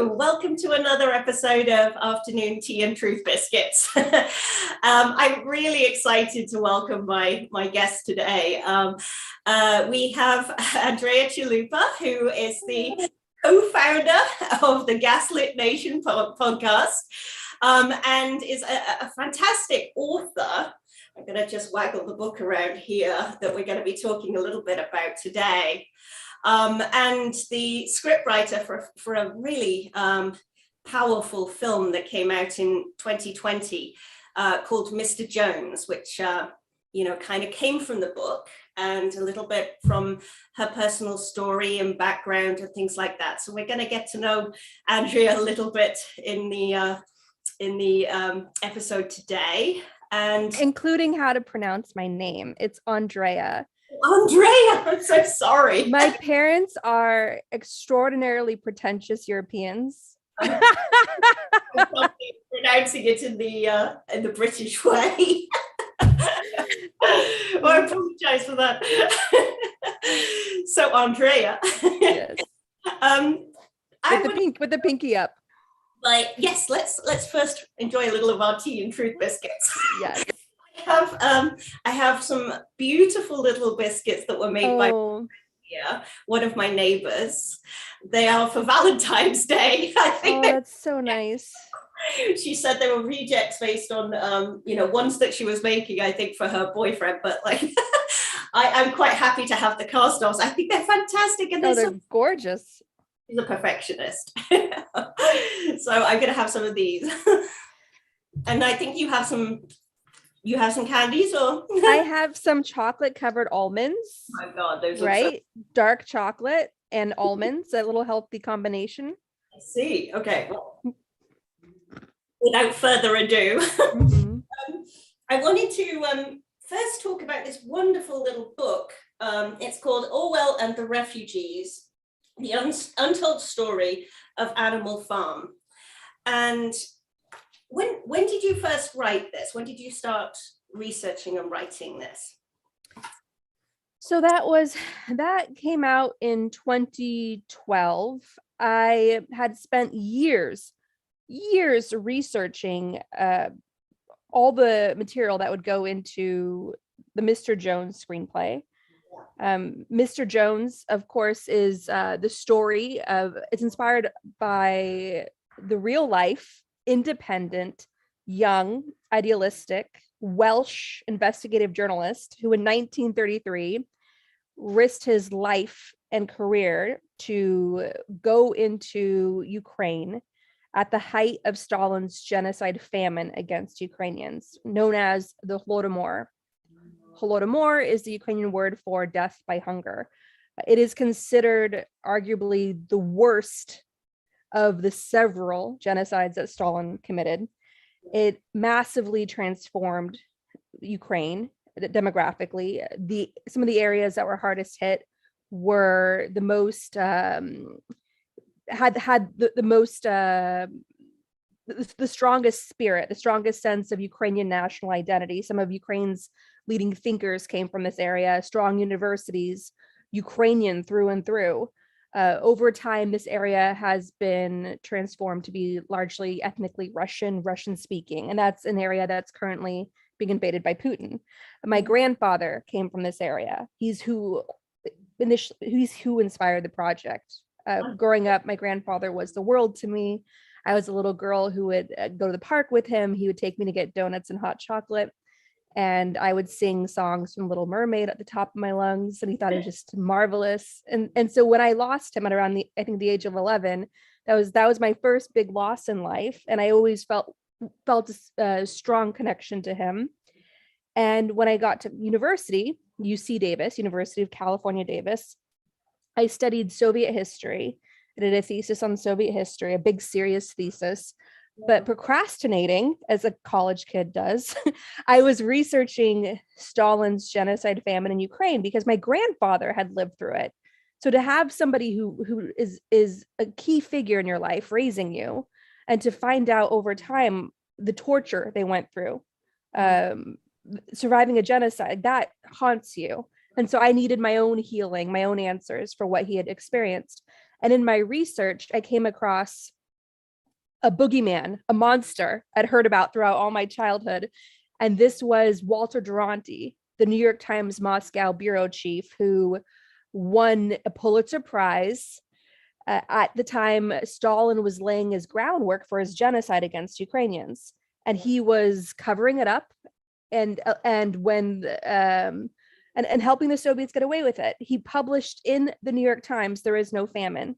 Hello, welcome to another episode of Afternoon Tea and Truth Biscuits. I'm really excited to welcome my guest today. We have Andrea Chalupa, who is the co-founder of the Gaslit Nation podcast, and is a fantastic author. I'm going to just waggle the book around here that we're going to be talking a little bit about today. And the scriptwriter for a really powerful film that came out in 2020 called Mr. Jones, which kind of came from the book and a little bit from her personal story and background and things like that. So we're going to get to know Andrea a little bit in the episode today, and including how to pronounce my name. It's Andrea. Andrea, I'm so sorry. My parents are extraordinarily pretentious Europeans. I'm pronouncing it in the British way. Well, I apologize for that. So, Andrea, yes. With the pinky up. Yes, let's first enjoy a little of our tea and truth biscuits. Yes. I have some beautiful little biscuits that were made by one of my neighbors. They are for Valentine's Day. I think that's so nice. She said they were rejects based on ones that she was making, I think, for her boyfriend, but I'm quite happy to have the cast offs. I think they're fantastic, and they're gorgeous. She's a perfectionist. So I'm gonna have some of these. And I think you have some candies, or I have some chocolate covered almonds. Oh my God, those are right? Dark chocolate and almonds, a little healthy combination. I see. Okay. Well, without further ado, I wanted to first talk about this wonderful little book. It's called Orwell and the Refugees: The Untold Story of Animal Farm. And when did you first write this? When did you start researching and writing this? So that came out in 2012. I had spent years researching all the material that would go into the Mr. Jones screenplay. Mr. Jones, of course, is the story of, it's inspired by the real life, independent, young, idealistic Welsh investigative journalist who in 1933 risked his life and career to go into Ukraine at the height of Stalin's genocide famine against Ukrainians, known as the Holodomor. Holodomor is the Ukrainian word for death by hunger. It is considered arguably the worst of the several genocides that Stalin committed. It massively transformed Ukraine demographically. Some of the areas that were hardest hit were the most the strongest spirit, the strongest sense of Ukrainian national identity. Some of Ukraine's leading thinkers came from this area, strong universities, Ukrainian through and through. Over time, this area has been transformed to be largely ethnically Russian speaking, and that's an area that's currently being invaded by Putin. My grandfather came from this area. He's who inspired the project. Growing up, my grandfather was the world to me. I was a little girl who would go to the park with him. He would take me to get donuts and hot chocolate, and I would sing songs from Little Mermaid at the top of my lungs, and he thought it was just marvelous. And so when I lost him at around the age of 11, that was my first big loss in life, and I always felt a strong connection to him. And when I got to university, UC Davis, University of California, Davis, I studied Soviet history. I did a thesis on Soviet history, a big serious thesis. But procrastinating, as a college kid does, I was researching Stalin's genocide famine in Ukraine because my grandfather had lived through it. So to have somebody who is a key figure in your life raising you, and to find out over time the torture they went through, surviving a genocide, that haunts you. And so I needed my own healing, my own answers for what he had experienced. And in my research, I came across a boogeyman, a monster I'd heard about throughout all my childhood. And this was Walter Duranty, the New York Times Moscow bureau chief, who won a Pulitzer Prize at the time Stalin was laying his groundwork for his genocide against Ukrainians, and he was covering it up, and helping the Soviets get away with it. He published in the New York Times, "There is no famine."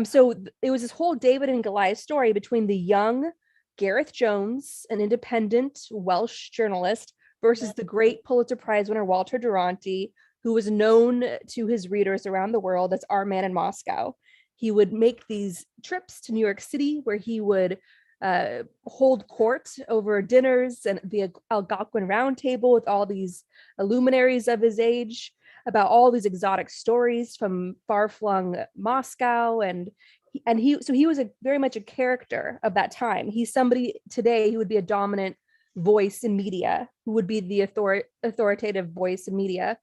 So it was this whole David and Goliath story between the young Gareth Jones, an independent Welsh journalist, versus the great Pulitzer Prize winner Walter Duranty, who was known to his readers around the world as our man in Moscow. He would make these trips to New York City where he would hold court over dinners and the Algonquin Round Table with all these luminaries of his age about all these exotic stories from far-flung Moscow. He was very much a character of that time. He's somebody today who would be a dominant voice in media, who would be the authoritative voice in media.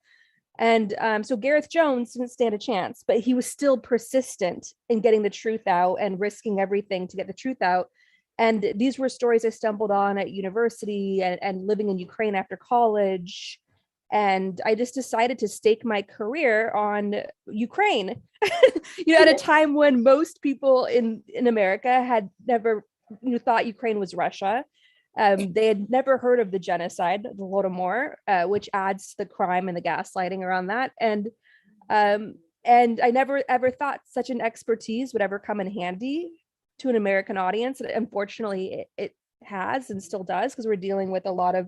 And so Gareth Jones didn't stand a chance, but he was still persistent in getting the truth out and risking everything to get the truth out. And these were stories I stumbled on at university and living in Ukraine after college. And I just decided to stake my career on Ukraine, at a time when most people in America had never thought Ukraine was Russia. They had never heard of the genocide, the Holodomor, which adds to the crime and the gaslighting around that. And I never ever thought such an expertise would ever come in handy to an American audience. And unfortunately, it has and still does, because we're dealing with a lot of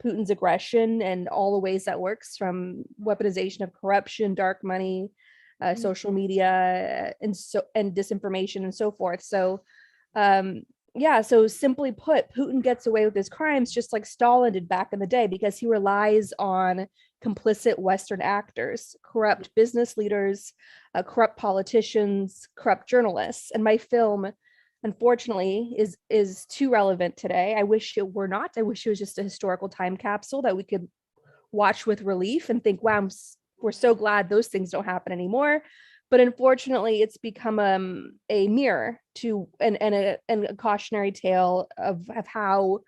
Putin's aggression and all the ways that works, from weaponization of corruption, dark money, social media, and disinformation and so forth. So so simply put, Putin gets away with his crimes just like Stalin did back in the day, because he relies on complicit Western actors, corrupt business leaders, corrupt politicians, corrupt journalists. And my film, unfortunately, is too relevant today. I wish it were not. I wish it was just a historical time capsule that we could watch with relief and think, wow, we're so glad those things don't happen anymore. But unfortunately, it's become a mirror to and a cautionary tale of how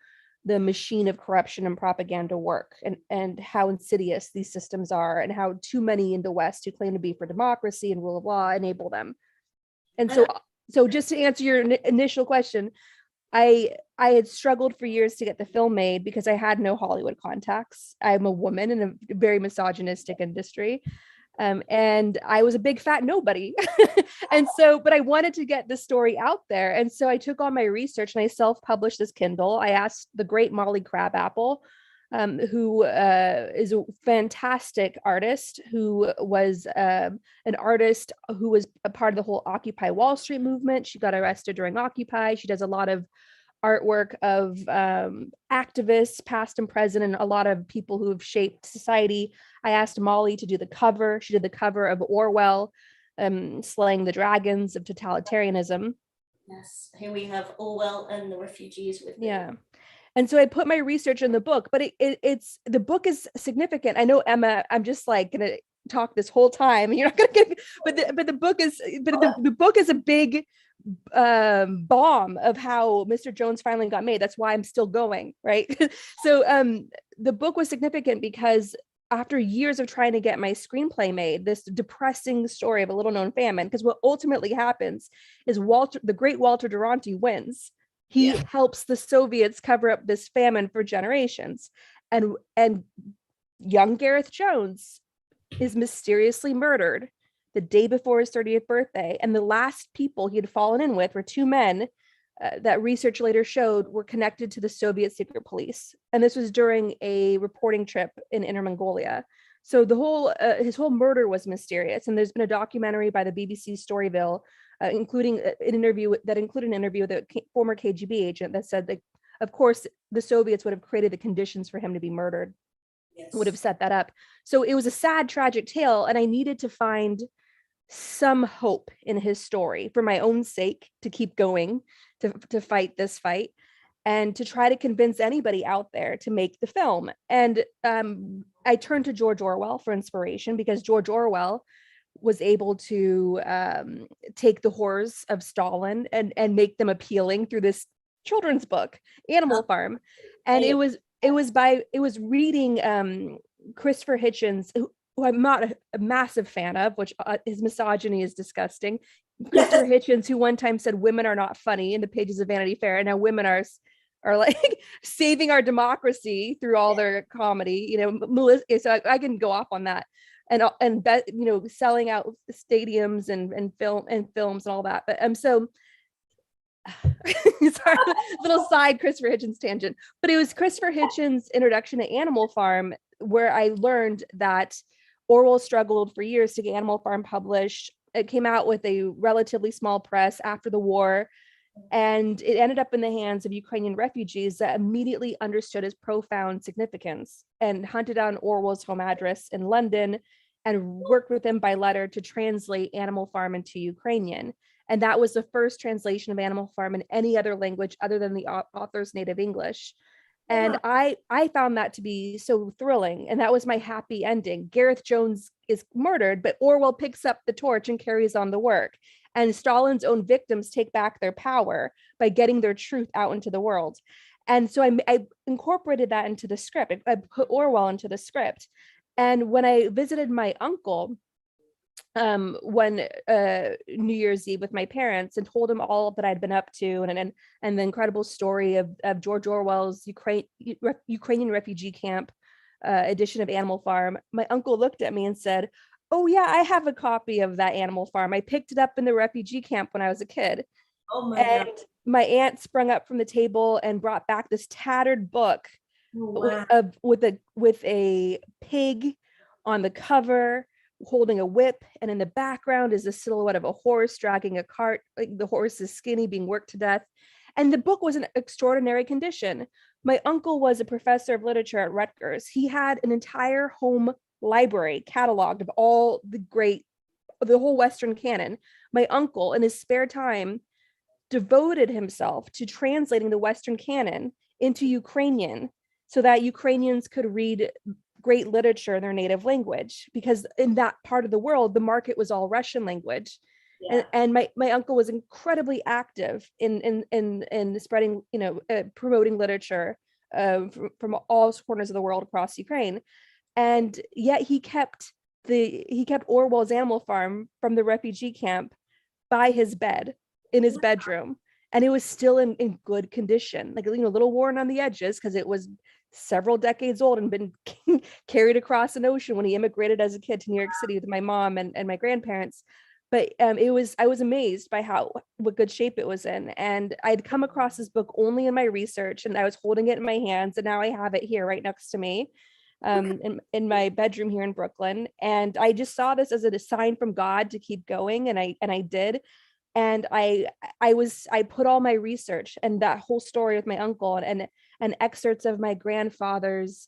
the machine of corruption and propaganda work, and how insidious these systems are, and how too many in the West who claim to be for democracy and rule of law enable them. And so just to answer your initial question, I had struggled for years to get the film made because I had no Hollywood contacts. I'm a woman in a very misogynistic industry. And I was a big fat nobody. But I wanted to get the story out there. And so I took on my research and I self-published this Kindle. I asked the great Molly Crabapple, who is a fantastic artist, who was an artist who was a part of the whole Occupy Wall Street movement. She got arrested during Occupy. She does a lot of artwork of activists, past and present, and a lot of people who have shaped society. I asked Molly to do the cover. She did the cover of Orwell, Slaying the Dragons of Totalitarianism. Yes, here we have Orwell and the Refugees with me. Yeah. And so I put my research in the book, but it's the book is significant. I know, Emma, I'm just like gonna talk this whole time, and you're not gonna get, but the book is a big bomb of how Mr. Jones finally got made. That's why I'm still going, right? So the book was significant because after years of trying to get my screenplay made, this depressing story of a little known famine, because what ultimately happens is the great Walter Duranty wins. He helps the Soviets cover up this famine for generations. And young Gareth Jones is mysteriously murdered the day before his 30th birthday. And the last people he had fallen in with were two men that research later showed were connected to the Soviet secret police. And this was during a reporting trip in Inner Mongolia. So his whole murder was mysterious. And there's been a documentary by the BBC Storyville, including an interview with a former KGB agent that said that, of course, the Soviets would have created the conditions for him to be murdered. Yes. Would have set that up. So it was a sad, tragic tale. And I needed to find some hope in his story for my own sake, to keep going, to fight this fight, and to try to convince anybody out there to make the film. And I turned to George Orwell for inspiration, because George Orwell was able to take the horrors of Stalin and make them appealing through this children's book, Animal Farm. And it was reading Christopher Hitchens, who I'm not a massive fan of, which his misogyny is disgusting. Christopher Hitchens, who one time said women are not funny in the pages of Vanity Fair, and now women are like saving our democracy through all their comedy. You know, Melissa, so I can go off on that, and you know, selling out stadiums and films and all that. But so sorry, little side Christopher Hitchens tangent. But it was Christopher Hitchens' introduction to Animal Farm where I learned that Orwell struggled for years to get Animal Farm published. It came out with a relatively small press after the war, and it ended up in the hands of Ukrainian refugees that immediately understood its profound significance and hunted down Orwell's home address in London and worked with him by letter to translate Animal Farm into Ukrainian. And that was the first translation of Animal Farm in any other language other than the author's native English. And I found that to be so thrilling. And that was my happy ending. Gareth Jones is murdered, but Orwell picks up the torch and carries on the work. And Stalin's own victims take back their power by getting their truth out into the world. And so I incorporated that into the script. I put Orwell into the script. And when I visited my uncle, one New Year's Eve with my parents and told him all that I'd been up to and the incredible story of George Orwell's Ukrainian refugee camp edition of Animal Farm, my uncle looked at me and said, "Oh yeah, I have a copy of that Animal Farm. I picked it up in the refugee camp when I was a kid." Oh my God. My aunt sprung up from the table and brought back this tattered book with a pig on the cover, holding a whip, and in the background is a silhouette of a horse dragging a cart. Like the horse is skinny, being worked to death. And the book was in extraordinary condition. My uncle was a professor of literature at Rutgers. He had an entire home library cataloged of all the whole Western canon. My uncle, in his spare time, devoted himself to translating the Western canon into Ukrainian so that Ukrainians could read great literature in their native language, because in that part of the world, the market was all Russian language. Yeah. And my uncle was incredibly active in spreading, promoting literature from all corners of the world across Ukraine. And yet he kept Orwell's Animal Farm from the refugee camp by his bed in his bedroom. And it was still in good condition, like, a little worn on the edges because it was several decades old and been carried across an ocean when he immigrated as a kid to New York City with my mom and my grandparents. But I was amazed by what good shape it was in. And I'd come across this book only in my research, and I was holding it in my hands, and now I have it here right next to me in my bedroom here in Brooklyn. And I just saw this as a sign from God to keep going, and I did. And I put all my research and that whole story with my uncle and excerpts of my grandfather's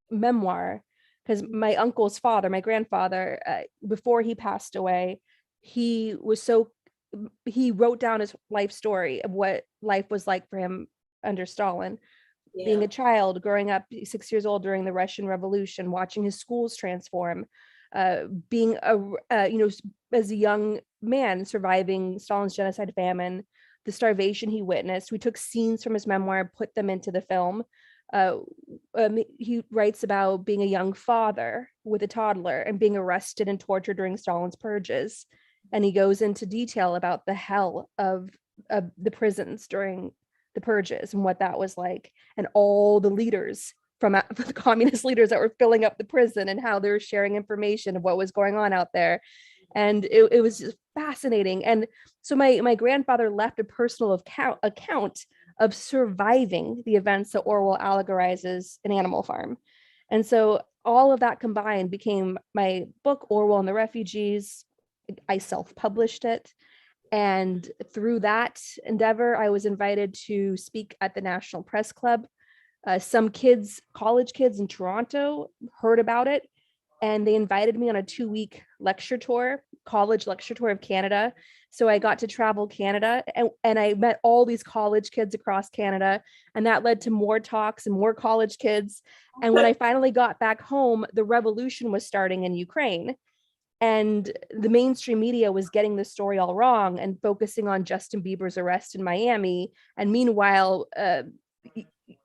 memoir, because my uncle's father, my grandfather, before he passed away, he wrote down his life story of what life was like for him under Stalin. Yeah. Being a child, growing up 6 years old during the Russian Revolution, watching his schools transform, being as a young man surviving Stalin's genocide famine, the starvation he witnessed. We took scenes from his memoir, put them into the film. He writes about being a young father with a toddler and being arrested and tortured during Stalin's purges. And he goes into detail about the hell of the prisons during the purges and what that was like, and all the leaders from the communist leaders that were filling up the prison and how they were sharing information of what was going on out there. And it was just fascinating. And so my grandfather left a personal account of surviving the events that Orwell allegorizes in Animal Farm. And so all of that combined became my book, Orwell and the Refugees. I self-published it. And through that endeavor, I was invited to speak at the National Press Club. Some college kids in Toronto heard about it, and they invited me on a 2-week lecture tour, college lecture tour of Canada. So I got to travel Canada, and I met all these college kids across Canada, and that led to more talks and more college kids. And when I finally got back home, the revolution was starting in Ukraine. And the mainstream media was getting the story all wrong and focusing on Justin Bieber's arrest in Miami. And meanwhile,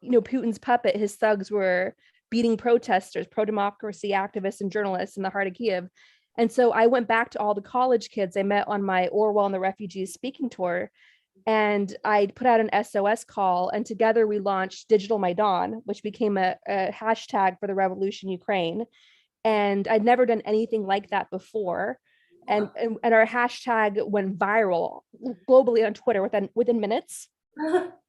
Putin's puppet, his thugs were beating protesters, pro-democracy activists and journalists in the heart of Kiev. And so I went back to all the college kids I met on my Orwell and the Refugees speaking tour, and I put out an SOS call, and together we launched Digital Maidan, which became a hashtag for the revolution Ukraine. And I'd never done anything like that before. And our hashtag went viral globally on Twitter within minutes.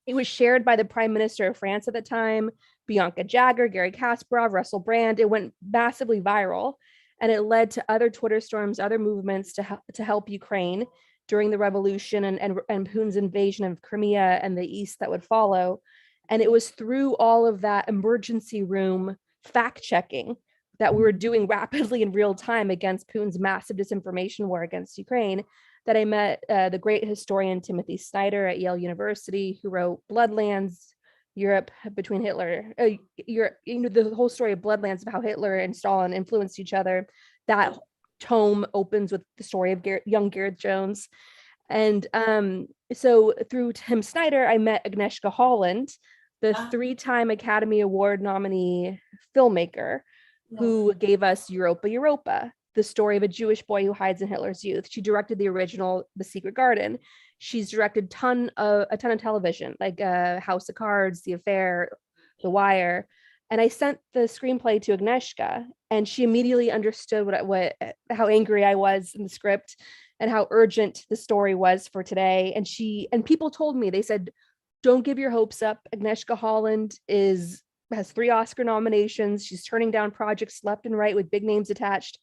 It was shared by the Prime Minister of France at the time, Bianca Jagger, Gary Kasparov, Russell Brand. It went massively viral, and it led to other Twitter storms, other movements to help Ukraine during the revolution and Putin's invasion of Crimea and the East that would follow. And it was through all of that emergency room fact checking that we were doing rapidly in real time against Putin's massive disinformation war against Ukraine that I met the great historian Timothy Snyder at Yale University, who wrote Bloodlands, Europe between Hitler, the whole story of Bloodlands, of how Hitler and Stalin influenced each other. That tome opens with the story of young Gareth Jones. And so through Tim Snyder, I met Agnieszka Holland, the 3-time Academy Award nominee filmmaker, who gave us Europa, Europa, the story of a Jewish boy who hides in Hitler's youth. She directed the original The Secret Garden. She's directed a ton of television, like House of Cards, The Affair, The Wire. And I sent the screenplay to Agnieszka, and she immediately understood how angry I was in the script and how urgent the story was for today. And people told me, they said, don't give your hopes up. Agnieszka Holland has 3 Oscar nominations. She's turning down projects left and right with big names attached.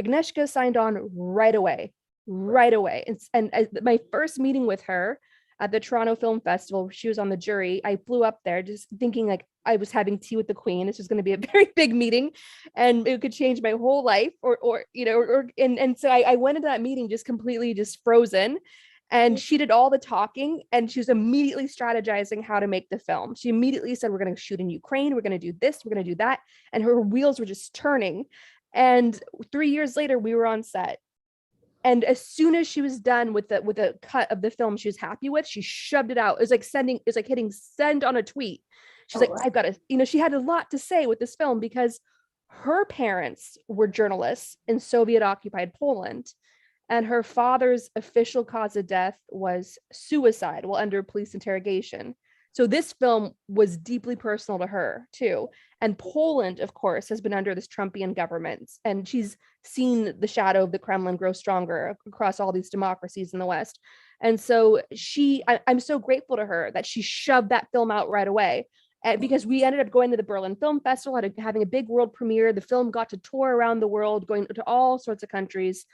Agnieszka signed on right away. And my first meeting with her at the Toronto Film Festival, she was on the jury. I flew up there just thinking like I was having tea with the Queen. This was going to be a very big meeting, and it could change my whole life. And so I went into that meeting just completely just frozen. And she did all the talking, and she was immediately strategizing how to make the film. She immediately said, we're going to shoot in Ukraine. We're going to do this. We're going to do that. And her wheels were just turning. And 3 years later, we were on set. And as soon as she was done with the cut of the film she was happy with, she shoved it out. It was like hitting send on a tweet. She's I've got to, she had a lot to say with this film because her parents were journalists in Soviet occupied Poland. And her father's official cause of death was suicide while under police interrogation. So this film was deeply personal to her too. And Poland, of course, has been under this Trumpian government, and she's seen the shadow of the Kremlin grow stronger across all these democracies in the West. And so I'm so grateful to her that she shoved that film out right away. Because we ended up going to the Berlin Film Festival, having a big world premiere. The film got to tour around the world, going to all sorts of countries.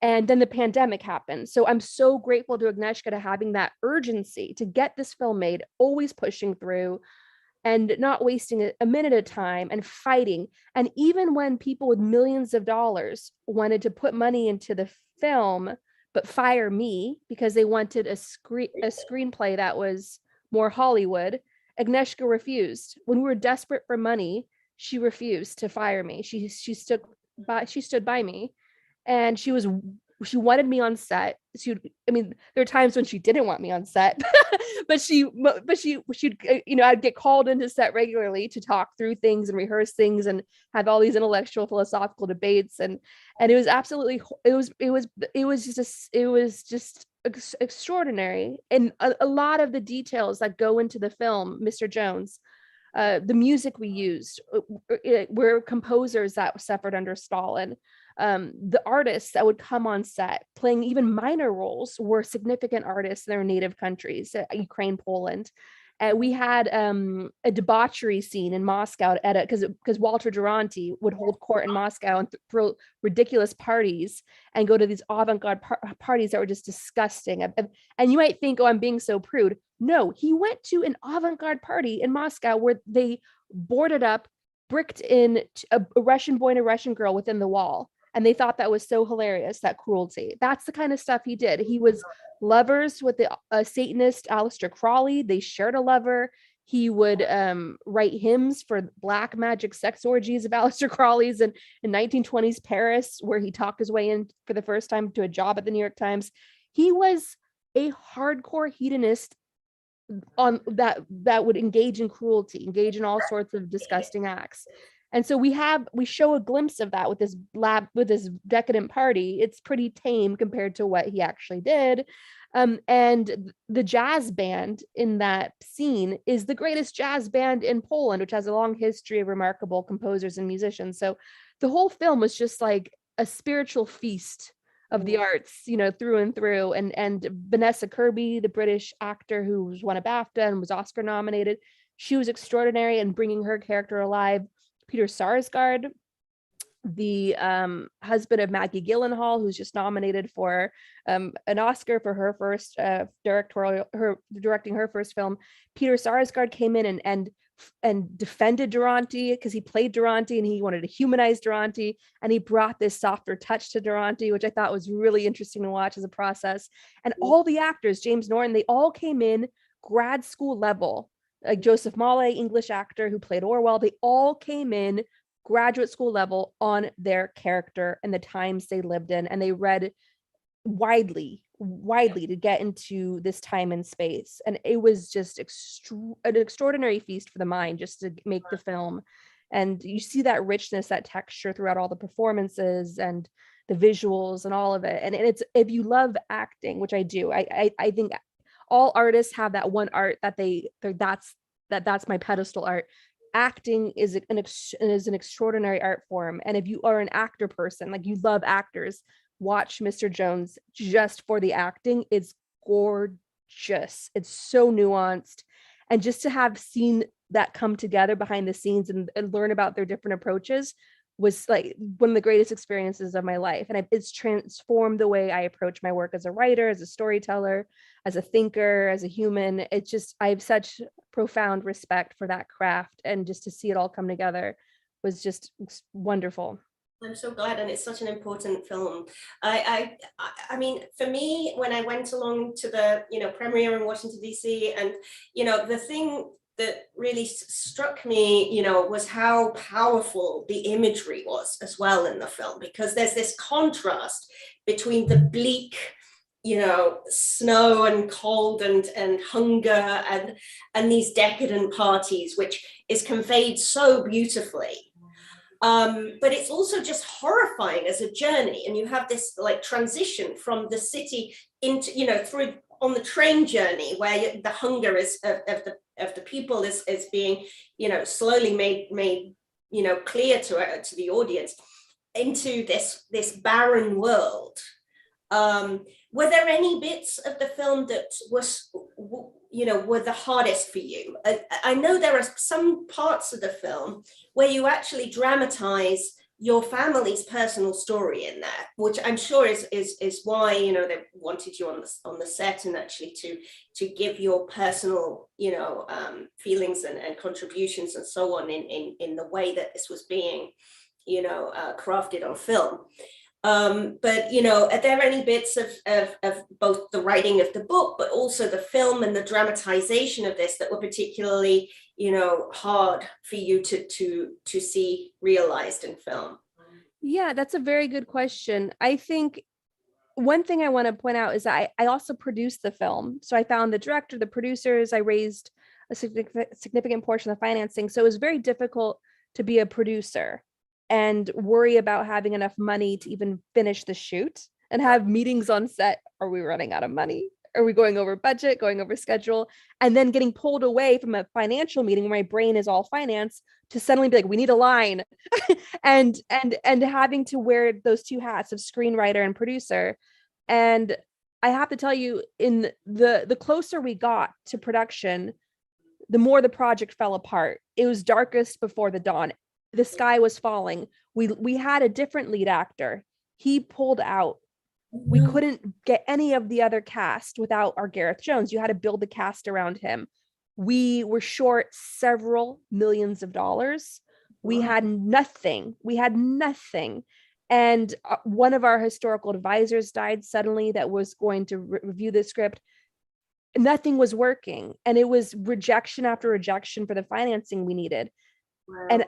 And then the pandemic happened. So I'm so grateful to Agnieszka to having that urgency to get this film made, always pushing through and not wasting a minute of time and fighting. And even when people with millions of dollars wanted to put money into the film, but fire me because they wanted a screenplay that was more Hollywood, Agnieszka refused. When we were desperate for money, she refused to fire me. She stood by me. And she wanted me on set. There are times when she didn't want me on set, but she'd, I'd get called into set regularly to talk through things and rehearse things and have all these intellectual philosophical debates. And it was absolutely, it was just extraordinary. And a lot of the details that go into the film, Mr. Jones, the music we used were composers that suffered under Stalin. The artists that would come on set playing even minor roles were significant artists in their native countries, Ukraine, Poland. We had a debauchery scene in Moscow because Walter Duranty would hold court in Moscow and throw ridiculous parties and go to these avant-garde parties that were just disgusting. And you might think, oh, I'm being so prude. No, he went to an avant-garde party in Moscow where they boarded up, bricked in a Russian boy and a Russian girl within the wall. And they thought that was so hilarious, that cruelty. That's the kind of stuff he did. He was lovers with the Satanist Aleister Crowley. They shared a lover. He would write hymns for black magic sex orgies of Aleister Crowley's in 1920s Paris, where he talked his way in for the first time to a job at the New York Times. He was a hardcore hedonist on that would engage in cruelty, engage in all sorts of disgusting acts. And so we show a glimpse of that with this decadent party. It's pretty tame compared to what he actually did. And the jazz band in that scene is the greatest jazz band in Poland, which has a long history of remarkable composers and musicians. So the whole film was just like a spiritual feast of the arts, through and through. And Vanessa Kirby, the British actor who won a BAFTA and was Oscar nominated, she was extraordinary in bringing her character alive. Peter Sarsgaard, the husband of Maggie Gyllenhaal, who's just nominated for an Oscar for her first directing her first film. Peter Sarsgaard came in and defended Durante because he played Durante and he wanted to humanize Durante, and he brought this softer touch to Durante, which I thought was really interesting to watch as a process. And all the actors, James Norton, they all came in grad school level. Like Joseph Mawle, English actor who played Orwell, they all came in graduate school level on their character and the times they lived in, and they read widely to get into this time and space. And it was just an extraordinary feast for the mind just to make the film. And you see that richness, that texture throughout all the performances and the visuals and all of it. And it's, if you love acting, which I do, I think all artists have that one art that that's my pedestal art. Acting is an extraordinary art form. And if you are an actor person, like you love actors, watch Mr. Jones just for the acting. It's gorgeous. It's so nuanced. And just to have seen that come together behind the scenes and learn about their different approaches was like one of the greatest experiences of my life. And it's transformed the way I approach my work as a writer, as a storyteller, as a thinker, as a human. It's just, I have such profound respect for that craft. And just to see it all come together was just wonderful. I'm so glad, and it's such an important film. I mean, for me, when I went along to the premiere in Washington DC, and the thing that really struck me, was how powerful the imagery was as well in the film, because there's this contrast between the bleak, snow and cold and hunger and these decadent parties, which is conveyed so beautifully. But it's also just horrifying as a journey, and you have this like transition from the city into through on the train journey where the hunger is of the people is being slowly made clear to the audience, into this barren world. Were there any bits of the film that were the hardest for you? I know there are some parts of the film where you actually dramatize your family's personal story in there, which I'm sure is why they wanted you on the set, and actually to give your personal feelings and contributions and so on in the way that this was being crafted on film. But are there any bits of both the writing of the book, but also the film and the dramatization of this that were particularly hard for you to see realized in film? Yeah, that's a very good question. I think one thing I want to point out is that I also produced the film. So I found the director, the producers, I raised a significant portion of the financing. So it was very difficult to be a producer and worry about having enough money to even finish the shoot and have meetings on set. Are we running out of money? Are we going over budget, going over schedule? And then getting pulled away from a financial meeting where my brain is all finance to suddenly be like, we need a line. and having to wear those two hats of screenwriter and producer. And I have to tell you, in the closer we got to production, the more the project fell apart. It was darkest before the dawn. The sky was falling. We had a different lead actor. He pulled out. We couldn't get any of the other cast without our Gareth Jones. You had to build the cast around him. We were short several millions of dollars. We had nothing. And one of our historical advisors died suddenly that was going to review the script. nothing was working, and it was rejection after rejection for the financing we needed. Wow.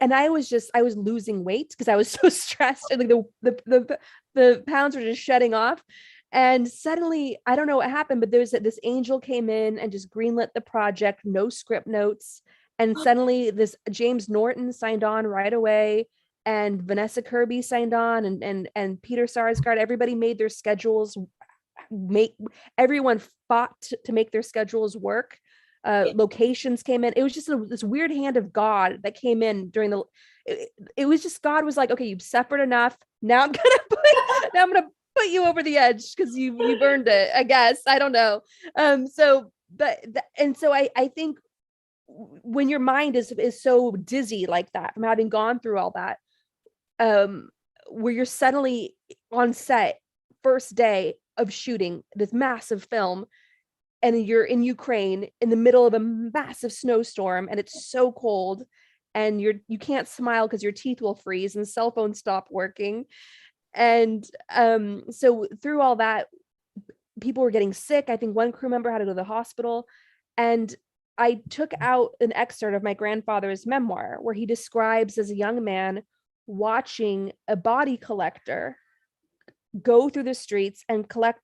And I was losing weight because I was so stressed, and like the pounds were just shutting off. And suddenly, I don't know what happened, but there's this angel came in and just greenlit the project, no script notes. And suddenly this James Norton signed on right away, and Vanessa Kirby signed on, and Peter Sarsgaard. Everybody made their schedules, everyone fought to make their schedules work. Locations came in. It was just this weird hand of God that came in during it was just, God was like, okay, you've suffered enough. Now I'm gonna put you over the edge because you've earned it, I guess. I don't know. So I think when your mind is so dizzy like that from having gone through all that, where you're suddenly on set, first day of shooting this massive film, and you're in Ukraine in the middle of a massive snowstorm, and it's so cold, and you can't smile because your teeth will freeze and cell phones stop working. And so through all that, people were getting sick. I think one crew member had to go to the hospital, and I took out an excerpt of my grandfather's memoir where he describes as a young man watching a body collector go through the streets and collect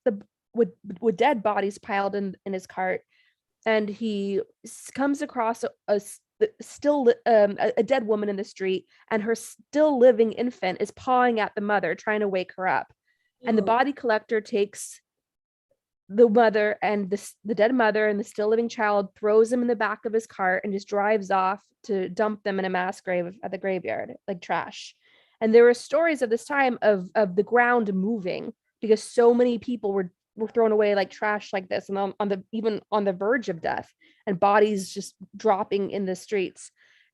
with dead bodies piled in his cart. And he comes across a dead woman in the street, and her still living infant is pawing at the mother, trying to wake her up. And the body collector takes the mother and the dead mother and the still living child, throws them in the back of his cart, and just drives off to dump them in a mass grave at the graveyard, like trash. And there were stories at this time of the ground moving because so many people were thrown away like trash like this, and even on the verge of death, and bodies just dropping in the streets.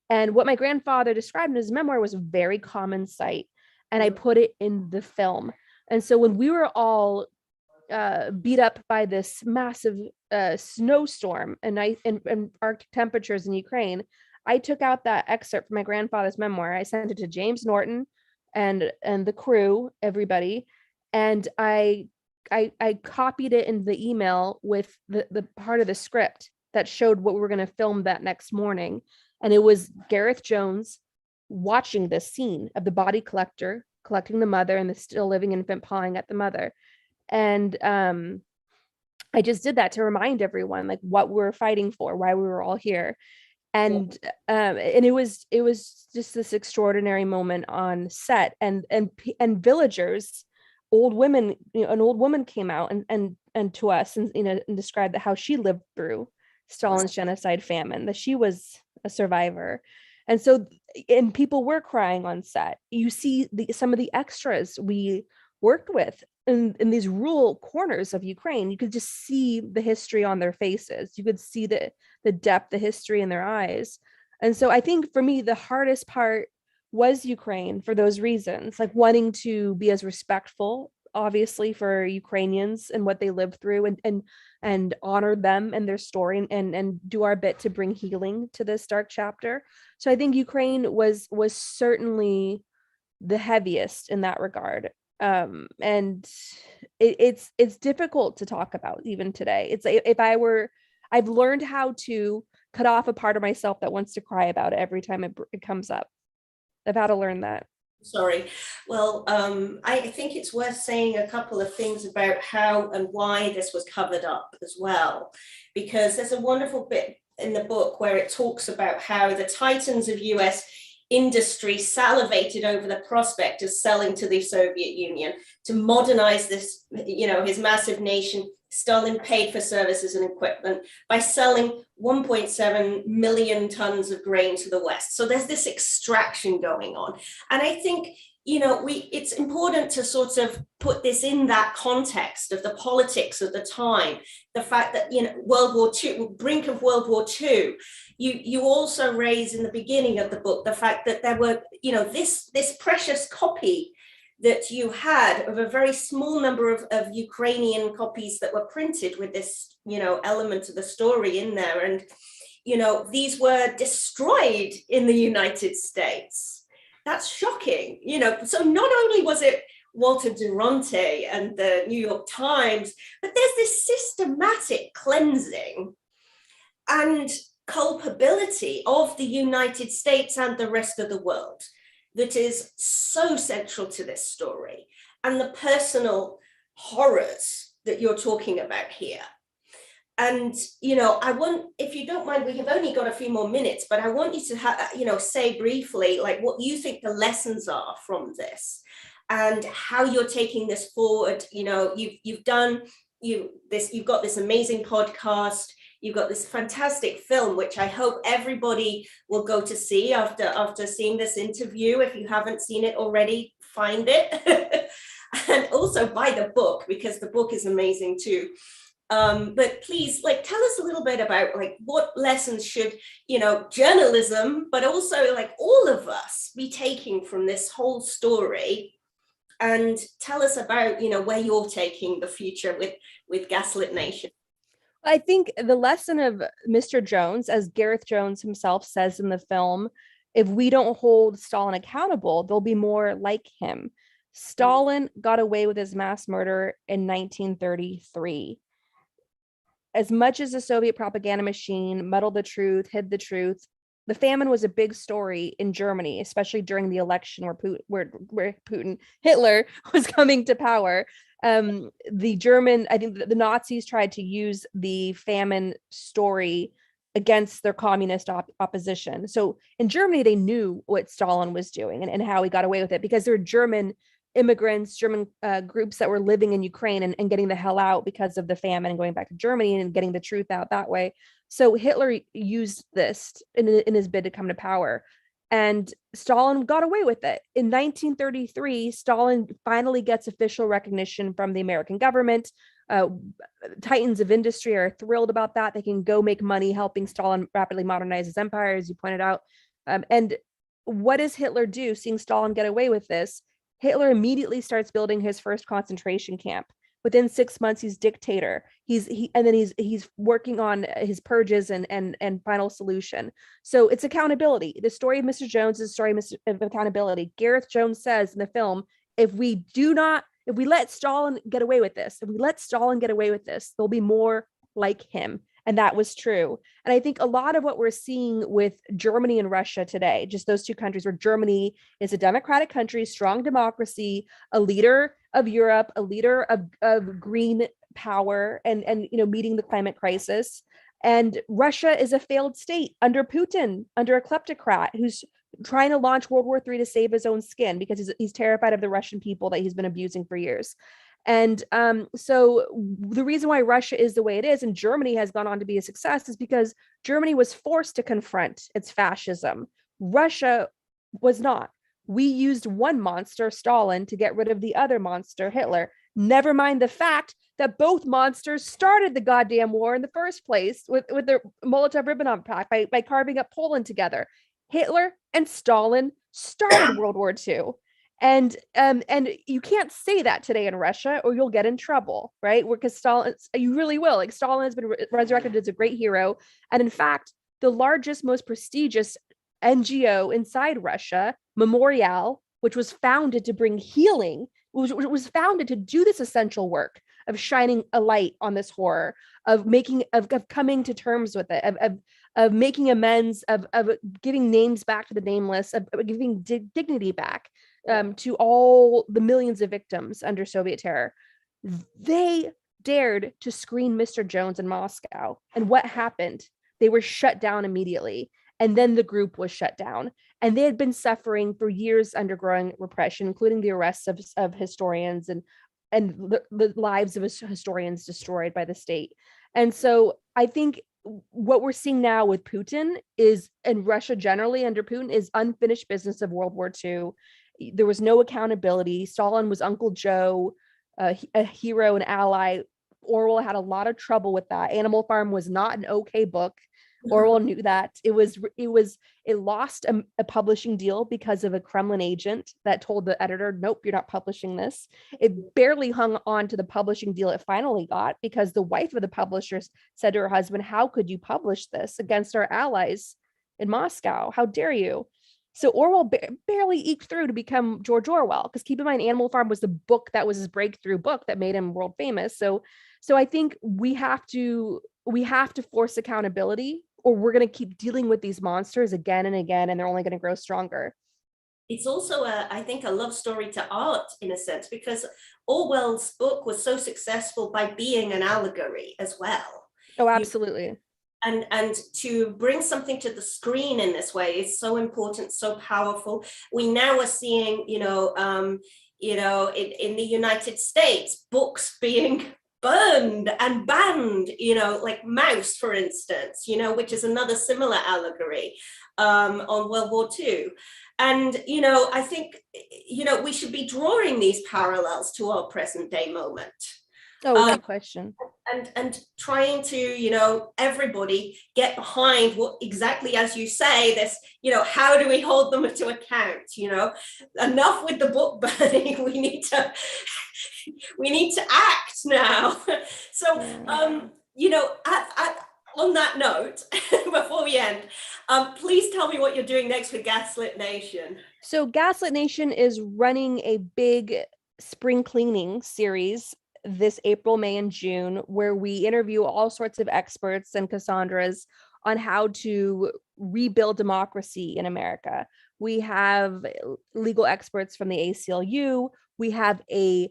And what my grandfather described in his memoir was a very common sight, and I put it in the film. And so when we were all beat up by this massive snowstorm and Arctic temperatures in Ukraine, I took out that excerpt from my grandfather's memoir. I sent it to James Norton and the crew, everybody, and I copied it in the email with the part of the script that showed what we were going to film that next morning. And it was Gareth Jones watching this scene of the body collector collecting the mother and the still living infant pawing at the mother. And I just did that to remind everyone like what we're fighting for, why we were all here. And it was just this extraordinary moment on set, and villagers, old women, an old woman came out and to us and and described how she lived through Stalin's genocide famine, that she was a survivor. And so, and people were crying on set. You see some of the extras we worked with in these rural corners of Ukraine, you could just see the history on their faces. You could see the depth, the history in their eyes. And so I think for me, the hardest part was Ukraine for those reasons, like wanting to be as respectful, obviously, for Ukrainians and what they lived through, and honor them and their story, and do our bit to bring healing to this dark chapter. So I think Ukraine was certainly the heaviest in that regard. And it's difficult to talk about even today. It's I've learned how to cut off a part of myself that wants to cry about it every time it comes up. I've had to learn that. Sorry. Well, I think it's worth saying a couple of things about how and why this was covered up as well, because there's a wonderful bit in the book where it talks about how the titans of US industry salivated over the prospect of selling to the Soviet Union to modernize this, his massive nation. Stalin paid for services and equipment by selling 1.7 million tons of grain to the West. So there's this extraction going on. And I think, it's important to sort of put this in that context of the politics of the time, the fact that, World War II, brink of World War II, you also raise in the beginning of the book the fact that there were, this precious copy that you had of a very small number of Ukrainian copies that were printed with this, element of the story in there. And, these were destroyed in the United States. That's shocking, So not only was Walter Durante and the New York Times, but there's this systematic cleansing and culpability of the United States and the rest of the world that is so central to this story, and the personal horrors that you're talking about here. And, I want, if you don't mind, we have only got a few more minutes, but I want you to, say briefly, like, what you think the lessons are from this and how you're taking this forward. You've got this amazing podcast, you've got this fantastic film, which I hope everybody will go to see after seeing this interview. If you haven't seen it already, find it. And also buy the book, because the book is amazing too. But please, tell us a little bit about what lessons should, journalism, but also all of us be taking from this whole story, and tell us about, where you're taking the future with Gaslit Nation. I think the lesson of Mr. Jones, as Gareth Jones himself says in the film, if we don't hold Stalin accountable, there'll be more like him. Stalin got away with his mass murder in 1933. As much as the Soviet propaganda machine muddled the truth, hid the truth, the famine was a big story in Germany, especially during the election where Hitler was coming to power. I think the Nazis tried to use the famine story against their communist opposition. So in Germany, they knew what Stalin was doing and how he got away with it, because there were German immigrants, German groups that were living in Ukraine and getting the hell out because of the famine and going back to Germany and getting the truth out that way. So Hitler used this in his bid to come to power, and Stalin got away with it. In 1933, Stalin finally gets official recognition from the American government. Titans of industry are thrilled about that. They can go make money helping Stalin rapidly modernize his empire, as you pointed out. And what does Hitler do, seeing Stalin get away with this? Hitler immediately starts building his first concentration camp. Within 6 months, he's dictator. He's working on his purges and final solution. So it's accountability. The story of Mr. Jones is a story of accountability. Gareth Jones says in the film, if we let Stalin get away with this, there'll be more like him. And that was true. And I think a lot of what we're seeing with Germany and Russia today, just those two countries, where Germany is a democratic country, strong democracy, a leader of Europe, a leader of green power and meeting the climate crisis. And Russia is a failed state under Putin, under a kleptocrat who's trying to launch World War III to save his own skin because he's terrified of the Russian people that he's been abusing for years. And so the reason why Russia is the way it is and Germany has gone on to be a success is because Germany was forced to confront its fascism. Russia was not. We used one monster, Stalin, to get rid of the other monster, Hitler. Never mind the fact that both monsters started the goddamn war in the first place with their Molotov-Ribbentrop Pact by carving up Poland together. Hitler and Stalin started World War II. And you can't say that today in Russia or you'll get in trouble, right? Because Stalin, you really will. Stalin has been resurrected as a great hero. And in fact, the largest, most prestigious NGO inside Russia, Memorial, which was founded to bring healing, was founded to do this essential work of shining a light on this horror, of coming to terms with it, of making amends, of giving names back to the nameless, of giving dignity back to all the millions of victims under Soviet terror. They dared to screen Mr. Jones in Moscow. And what happened? They were shut down immediately. And then the group was shut down. And they had been suffering for years under growing repression, including the arrests of historians and the lives of historians destroyed by the state. And so I think what we're seeing now with Putin is, and Russia generally under Putin, is unfinished business of World War II. There was no accountability. Stalin was Uncle Joe, a hero, an ally. Orwell had a lot of trouble with that. Animal Farm was not an okay book. Orwell knew that. It lost a publishing deal because of a Kremlin agent that told the editor, nope, you're not publishing this. It barely hung on to the publishing deal it finally got because the wife of the publisher said to her husband, how could you publish this against our allies in Moscow? How dare you? So Orwell barely eked through to become George Orwell, because keep in mind, Animal Farm was the book that was his breakthrough book that made him world famous. So I think we have to force accountability, or we're going to keep dealing with these monsters again and again, and they're only going to grow stronger. It's also, I think, a love story to art in a sense, because Orwell's book was so successful by being an allegory as well. Oh, absolutely. And to bring something to the screen in this way is so important, so powerful. We now are seeing, in the United States, books being burned and banned, like Mouse, for instance, which is another similar allegory on World War II. And, I think, we should be drawing these parallels to our present day moment. Oh, without question. And trying to, everybody get behind what exactly, as you say, this, how do we hold them to account? Enough with the book burning. We need to act now. So, on that note, before we end, please tell me what you're doing next with Gaslit Nation. So Gaslit Nation is running a big spring cleaning series this April, May, and June, where we interview all sorts of experts and Cassandras on how to rebuild democracy in America. We have legal experts from the ACLU. We have a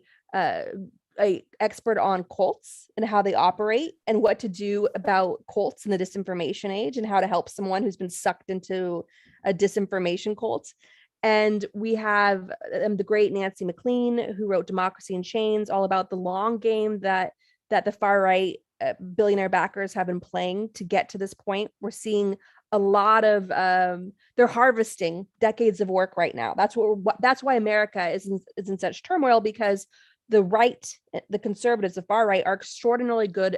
expert on cults and how they operate and what to do about cults in the disinformation age and how to help someone who's been sucked into a disinformation cult. And we have the great Nancy McLean, who wrote Democracy in Chains, all about the long game that the far right billionaire backers have been playing to get to this point. We're seeing a lot of they're harvesting decades of work right now. That's why America is in such turmoil, because the right, the conservatives, the far right, are extraordinarily good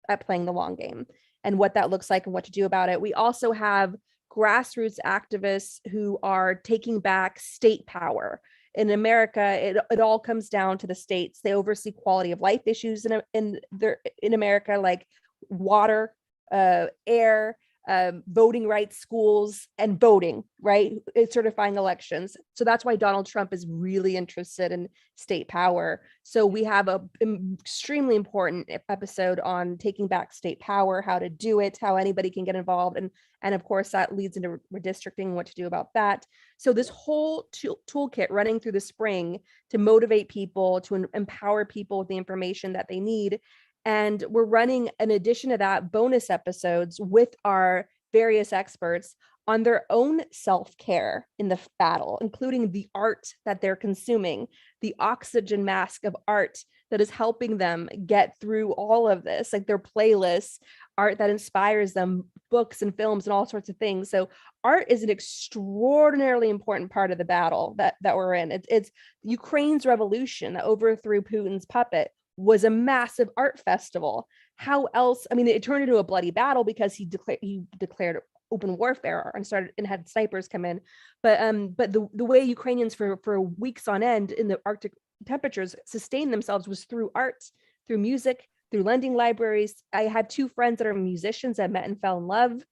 at playing the long game and what that looks like and what to do about it. We also have grassroots activists who are taking back state power. In America, it all comes down to the states. They oversee quality of life issues in America, like water, air, voting rights, schools, and voting, right? It's certifying elections. So that's why Donald Trump is really interested in state power. So we have an extremely important episode on taking back state power, how to do it, how anybody can get involved. And of course, that leads into redistricting, what to do about that. So this whole toolkit running through the spring to motivate people, to empower people with the information that they need. And we're running, in addition to that, bonus episodes with our various experts on their own self-care in the battle, including the art that they're consuming, the oxygen mask of art that is helping them get through all of this, like their playlists, art that inspires them, books and films and all sorts of things. So art is an extraordinarily important part of the battle that we're in. It's Ukraine's revolution that overthrew Putin's puppet was a massive art festival. How else? I mean, it turned into a bloody battle because he declared open warfare and had snipers come in. But the way Ukrainians for weeks on end in the Arctic temperatures sustained themselves was through art, through music, through lending libraries. I had two friends that are musicians that met and fell in love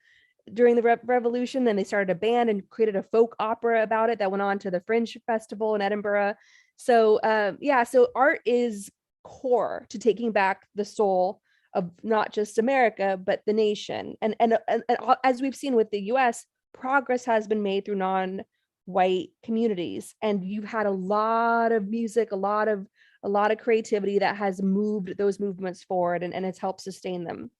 during the revolution. Then they started a band and created a folk opera about it that went on to the Fringe Festival in Edinburgh. So so art is core to taking back the soul of not just America, but the nation. And as we've seen with the US, progress has been made through non-white communities. And you've had a lot of music, a lot of creativity that has moved those movements forward, and it's helped sustain them.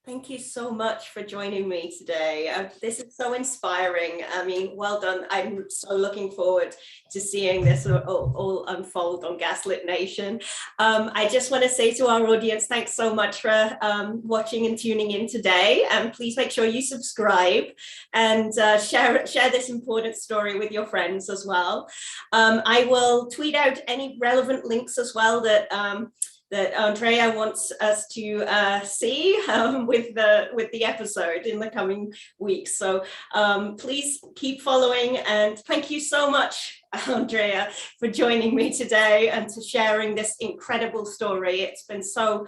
Thank you so much for joining me today. This is so inspiring. I mean, well done. I'm so looking forward to seeing this all unfold on Gaslit Nation. I just want to say to our audience, thanks so much for watching and tuning in today. And please make sure you subscribe and share this important story with your friends as well. I will tweet out any relevant links as well that Andrea wants us to see with the episode in the coming weeks. So please keep following, and thank you so much Andrea, for joining me today and to sharing this incredible story. It's been so,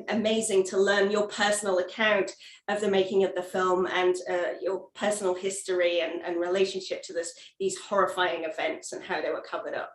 amazing to learn your personal account of the making of the film and your personal history and relationship to these horrifying events and how they were covered up.